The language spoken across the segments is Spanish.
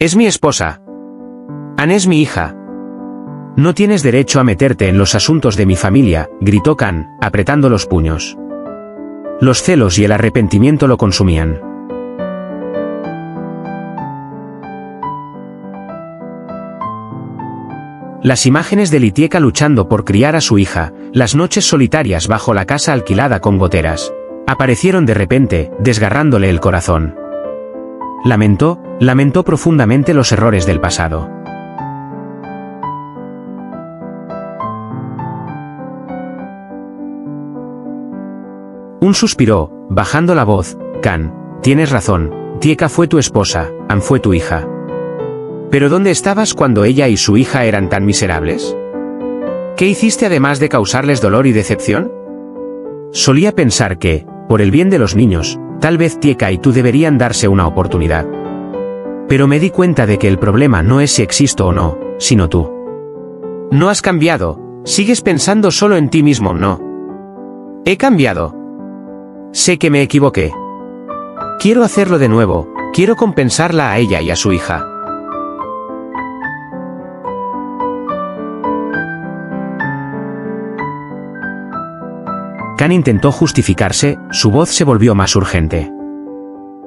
Es mi esposa. Anne es mi hija. No tienes derecho a meterte en los asuntos de mi familia, gritó Khan, apretando los puños. Los celos y el arrepentimiento lo consumían. Las imágenes de Litieka luchando por criar a su hija, las noches solitarias bajo la casa alquilada con goteras, aparecieron de repente, desgarrándole el corazón. Lamentó profundamente los errores del pasado. Un suspiró, bajando la voz. Khan, tienes razón, Tieka fue tu esposa, Anne fue tu hija. ¿Pero dónde estabas cuando ella y su hija eran tan miserables? ¿Qué hiciste además de causarles dolor y decepción? Solía pensar que, por el bien de los niños, tal vez Tieka y tú deberían darse una oportunidad. Pero me di cuenta de que el problema no es si existo o no, sino tú. No has cambiado, sigues pensando solo en ti mismo, ¿no? He cambiado. Sé que me equivoqué. Quiero hacerlo de nuevo, quiero compensarla a ella y a su hija. Khan intentó justificarse, su voz se volvió más urgente.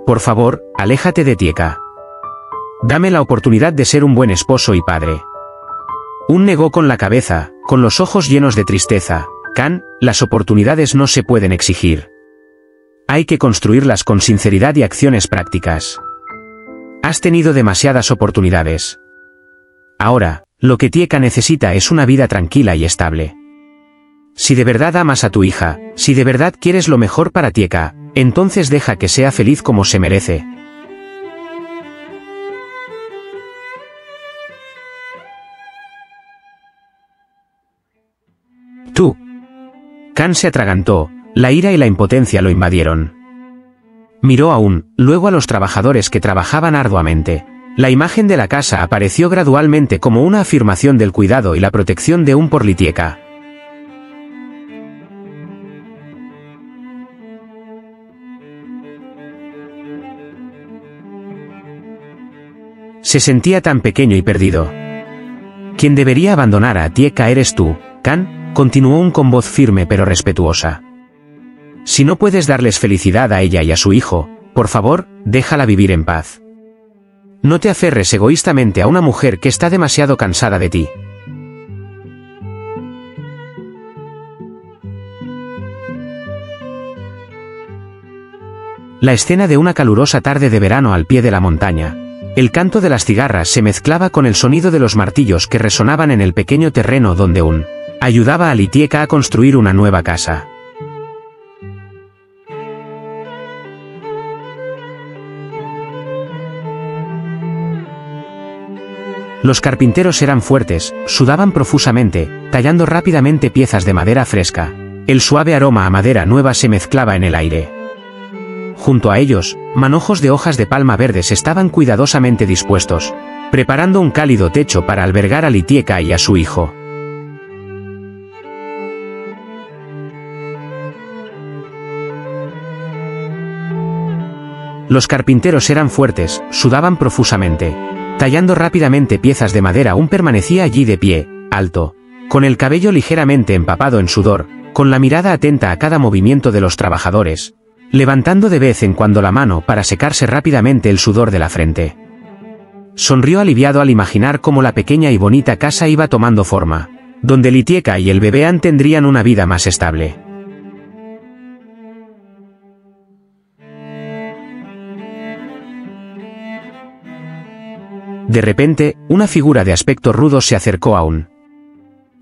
Por favor, aléjate de Tieka. Dame la oportunidad de ser un buen esposo y padre. Negó con la cabeza, con los ojos llenos de tristeza. Khan, las oportunidades no se pueden exigir. Hay que construirlas con sinceridad y acciones prácticas. Has tenido demasiadas oportunidades. Ahora, lo que Tieka necesita es una vida tranquila y estable. Si de verdad amas a tu hija, si de verdad quieres lo mejor para Tieka, entonces deja que sea feliz como se merece. Tú. Khan se atragantó, la ira y la impotencia lo invadieron. Miró luego a los trabajadores que trabajaban arduamente. La imagen de la casa apareció gradualmente como una afirmación del cuidado y la protección de por Litieka. Se sentía tan pequeño y perdido. Quien debería abandonar a Tieka eres tú, Khan, continuó con voz firme pero respetuosa. Si no puedes darles felicidad a ella y a su hijo, por favor, déjala vivir en paz. No te aferres egoístamente a una mujer que está demasiado cansada de ti. La escena de una calurosa tarde de verano al pie de la montaña. El canto de las cigarras se mezclaba con el sonido de los martillos que resonaban en el pequeño terreno donde ayudaba a Litieka a construir una nueva casa. Los carpinteros eran fuertes, sudaban profusamente, tallando rápidamente piezas de madera fresca. El suave aroma a madera nueva se mezclaba en el aire. Junto a ellos, manojos de hojas de palma verdes estaban cuidadosamente dispuestos, preparando un cálido techo para albergar a Litieka y a su hijo. Los carpinteros eran fuertes, sudaban profusamente. Tallando rápidamente piezas de madera permanecía allí de pie, alto, con el cabello ligeramente empapado en sudor, con la mirada atenta a cada movimiento de los trabajadores, levantando de vez en cuando la mano para secarse rápidamente el sudor de la frente. Sonrió aliviado al imaginar cómo la pequeña y bonita casa iba tomando forma, donde Litieka y el bebé Anne tendrían una vida más estable. De repente, una figura de aspecto rudo se acercó a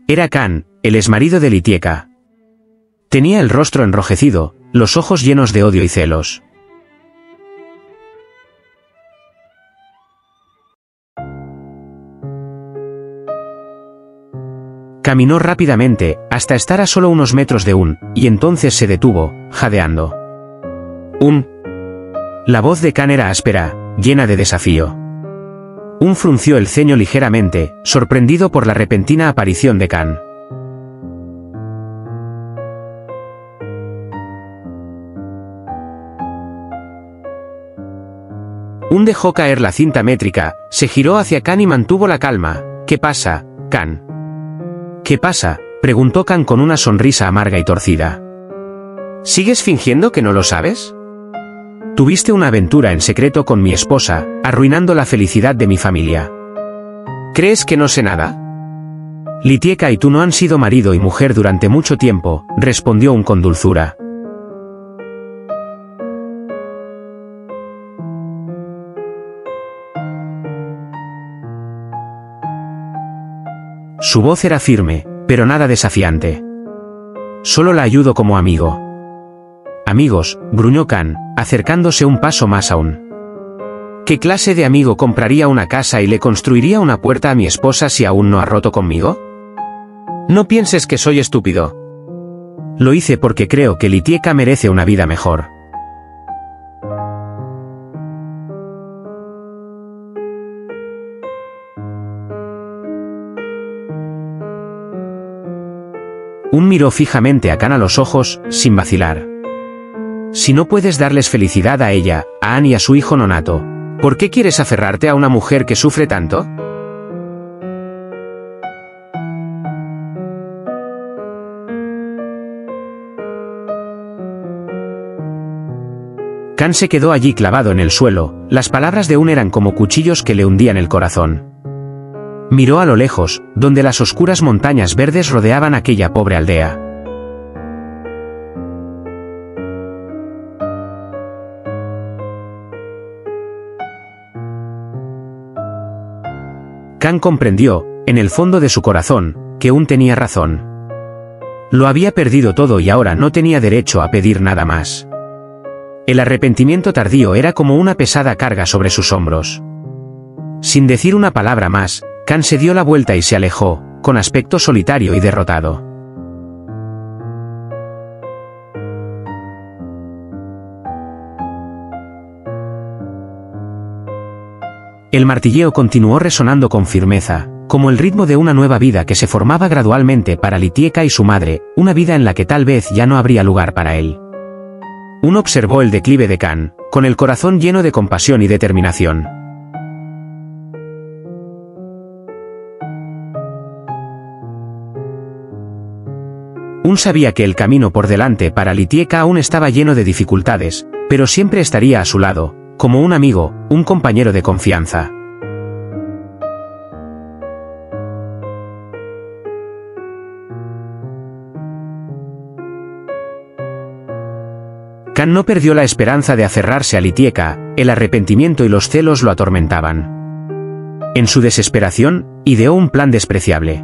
Era Khan, el exmarido de Litieka. Tenía el rostro enrojecido, los ojos llenos de odio y celos. Caminó rápidamente, hasta estar a solo unos metros de y entonces se detuvo, jadeando. La voz de Khan era áspera, llena de desafío. Frunció el ceño ligeramente, sorprendido por la repentina aparición de Khan. Un dejó caer la cinta métrica, se giró hacia Kan y mantuvo la calma. ¿Qué pasa, Kan? ¿Qué pasa?, preguntó Kan con una sonrisa amarga y torcida. ¿Sigues fingiendo que no lo sabes? Tuviste una aventura en secreto con mi esposa, arruinando la felicidad de mi familia. ¿Crees que no sé nada? Litieka y tú no han sido marido y mujer durante mucho tiempo, respondió Un con dulzura. Su voz era firme, pero nada desafiante. Solo la ayudo como amigo. Amigos, gruñó Kan, acercándose un paso más aún. ¿Qué clase de amigo compraría una casa y le construiría una puerta a mi esposa si aún no ha roto conmigo? No pienses que soy estúpido. Lo hice porque creo que Litieka merece una vida mejor. Un miró fijamente a Kan a los ojos, sin vacilar. Si no puedes darles felicidad a ella, a Ann y a su hijo nonato, ¿por qué quieres aferrarte a una mujer que sufre tanto? Kan se quedó allí clavado en el suelo, las palabras de Un eran como cuchillos que le hundían el corazón. Miró a lo lejos, donde las oscuras montañas verdes rodeaban aquella pobre aldea. Kan comprendió, en el fondo de su corazón, que Un tenía razón. Lo había perdido todo y ahora no tenía derecho a pedir nada más. El arrepentimiento tardío era como una pesada carga sobre sus hombros. Sin decir una palabra más, Kan se dio la vuelta y se alejó, con aspecto solitario y derrotado. El martilleo continuó resonando con firmeza, como el ritmo de una nueva vida que se formaba gradualmente para Litieka y su madre, una vida en la que tal vez ya no habría lugar para él. Un observó el declive de Kan, con el corazón lleno de compasión y determinación. Un sabía que el camino por delante para Litieka aún estaba lleno de dificultades, pero siempre estaría a su lado, como un amigo, un compañero de confianza. Kan no perdió la esperanza de aferrarse a Litieka, el arrepentimiento y los celos lo atormentaban. En su desesperación, ideó un plan despreciable.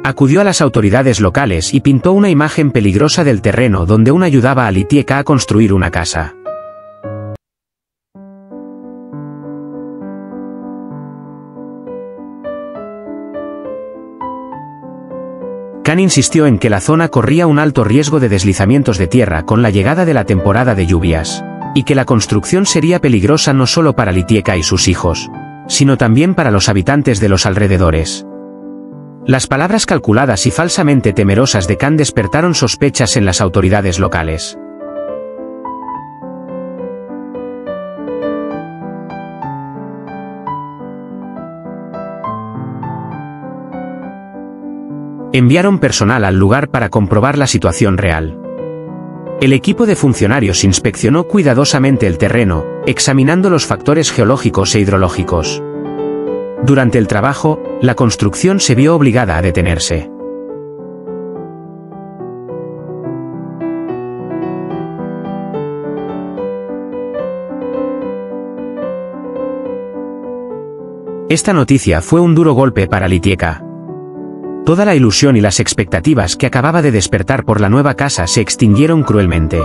Acudió a las autoridades locales y pintó una imagen peligrosa del terreno donde Un ayudaba a Litieka a construir una casa. Kan insistió en que la zona corría un alto riesgo de deslizamientos de tierra con la llegada de la temporada de lluvias, y que la construcción sería peligrosa no solo para Litieka y sus hijos, sino también para los habitantes de los alrededores. Las palabras calculadas y falsamente temerosas de Kan despertaron sospechas en las autoridades locales. Enviaron personal al lugar para comprobar la situación real. El equipo de funcionarios inspeccionó cuidadosamente el terreno, examinando los factores geológicos e hidrológicos. Durante el trabajo, la construcción se vio obligada a detenerse. Esta noticia fue un duro golpe para Litieka. Toda la ilusión y las expectativas que acababa de despertar por la nueva casa se extinguieron cruelmente.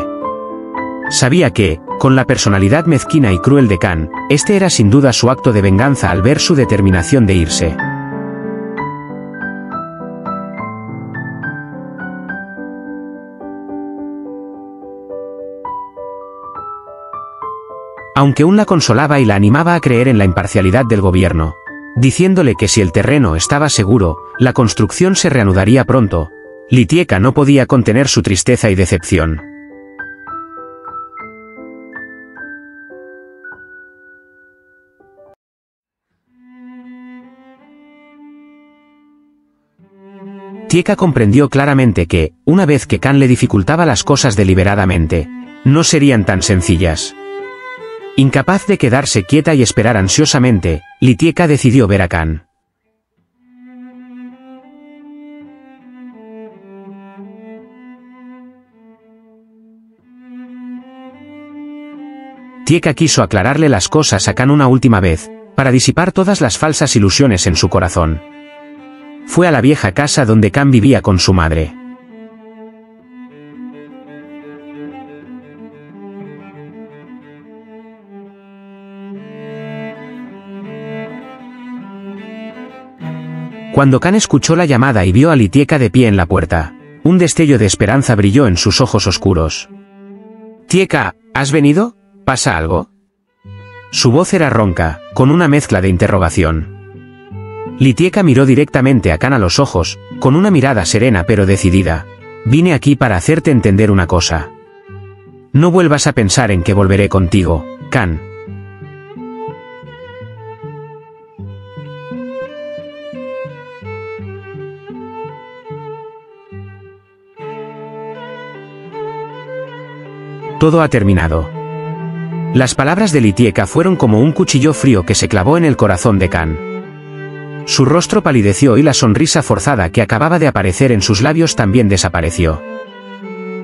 Sabía que, con la personalidad mezquina y cruel de Kan, este era sin duda su acto de venganza al ver su determinación de irse. Aunque Un la consolaba y la animaba a creer en la imparcialidad del gobierno, diciéndole que si el terreno estaba seguro, la construcción se reanudaría pronto, Litieka no podía contener su tristeza y decepción. Tieka comprendió claramente que, una vez que Kan le dificultaba las cosas deliberadamente, no serían tan sencillas. Incapaz de quedarse quieta y esperar ansiosamente, Lietieka decidió ver a Kan. Tieka quiso aclararle las cosas a Kan una última vez, para disipar todas las falsas ilusiones en su corazón. Fue a la vieja casa donde Kan vivía con su madre. Cuando Kan escuchó la llamada y vio a Lietieka de pie en la puerta, un destello de esperanza brilló en sus ojos oscuros. «Tieka, ¿has venido? ¿Pasa algo?» Su voz era ronca, con una mezcla de interrogación. Lietieka miró directamente a Kan a los ojos, con una mirada serena pero decidida. «Vine aquí para hacerte entender una cosa. No vuelvas a pensar en que volveré contigo, Kan». Todo ha terminado. Las palabras de Lietieka fueron como un cuchillo frío que se clavó en el corazón de Kan. Su rostro palideció y la sonrisa forzada que acababa de aparecer en sus labios también desapareció.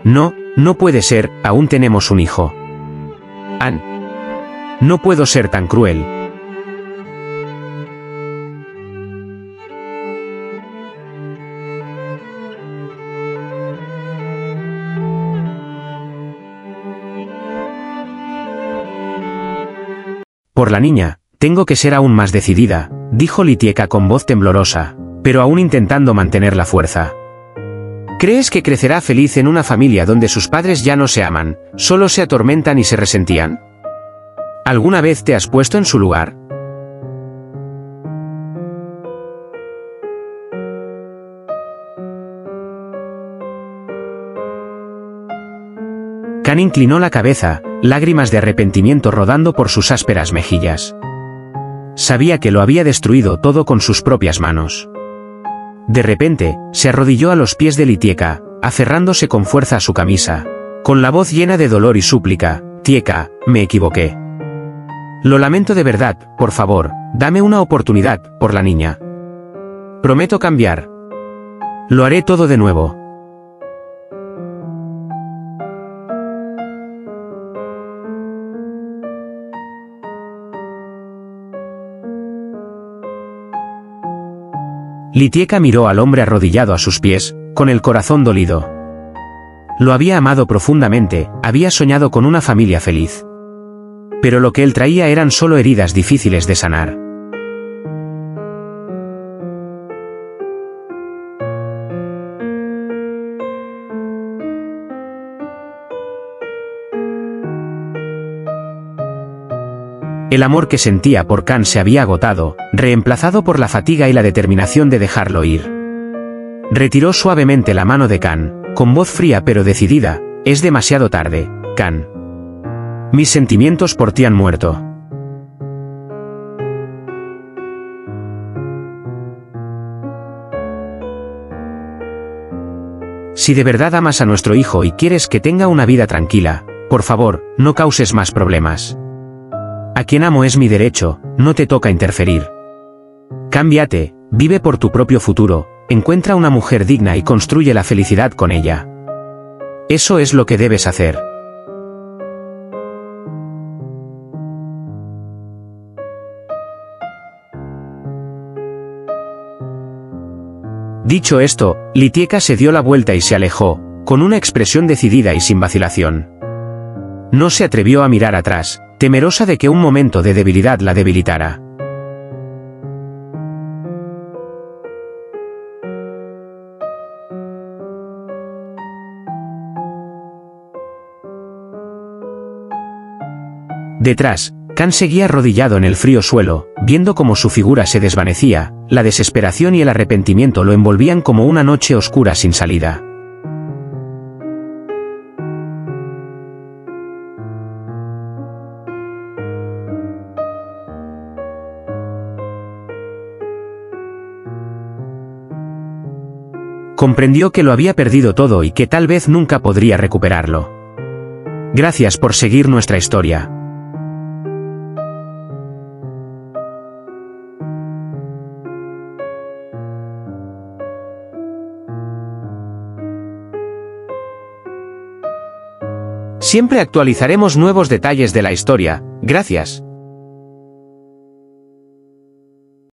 «No, no puede ser, aún tenemos un hijo. An. No puedo ser tan cruel». «Por la niña, tengo que ser aún más decidida», dijo Lietieka con voz temblorosa, pero aún intentando mantener la fuerza. «¿Crees que crecerá feliz en una familia donde sus padres ya no se aman, solo se atormentan y se resentían? ¿Alguna vez te has puesto en su lugar?» Kan inclinó la cabeza, lágrimas de arrepentimiento rodando por sus ásperas mejillas. Sabía que lo había destruido todo con sus propias manos. De repente, se arrodilló a los pies de Lietieka, aferrándose con fuerza a su camisa, con la voz llena de dolor y súplica. «Tieka, me equivoqué. Lo lamento de verdad, por favor, dame una oportunidad, por la niña. Prometo cambiar. Lo haré todo de nuevo». Lietieka miró al hombre arrodillado a sus pies, con el corazón dolido. Lo había amado profundamente, había soñado con una familia feliz. Pero lo que él traía eran solo heridas difíciles de sanar. El amor que sentía por Kan se había agotado, reemplazado por la fatiga y la determinación de dejarlo ir. Retiró suavemente la mano de Kan, con voz fría pero decidida. «Es demasiado tarde, Kan. Mis sentimientos por ti han muerto». «Si de verdad amas a nuestro hijo y quieres que tenga una vida tranquila, por favor, no causes más problemas. A quien amo es mi derecho, no te toca interferir. Cámbiate, vive por tu propio futuro, encuentra una mujer digna y construye la felicidad con ella. Eso es lo que debes hacer». Dicho esto, Lietieka se dio la vuelta y se alejó, con una expresión decidida y sin vacilación. No se atrevió a mirar atrás, temerosa de que un momento de debilidad la debilitara. Detrás, Kan seguía arrodillado en el frío suelo, viendo cómo su figura se desvanecía. La desesperación y el arrepentimiento lo envolvían como una noche oscura sin salida. Comprendió que lo había perdido todo y que tal vez nunca podría recuperarlo. Gracias por seguir nuestra historia. Siempre actualizaremos nuevos detalles de la historia. Gracias.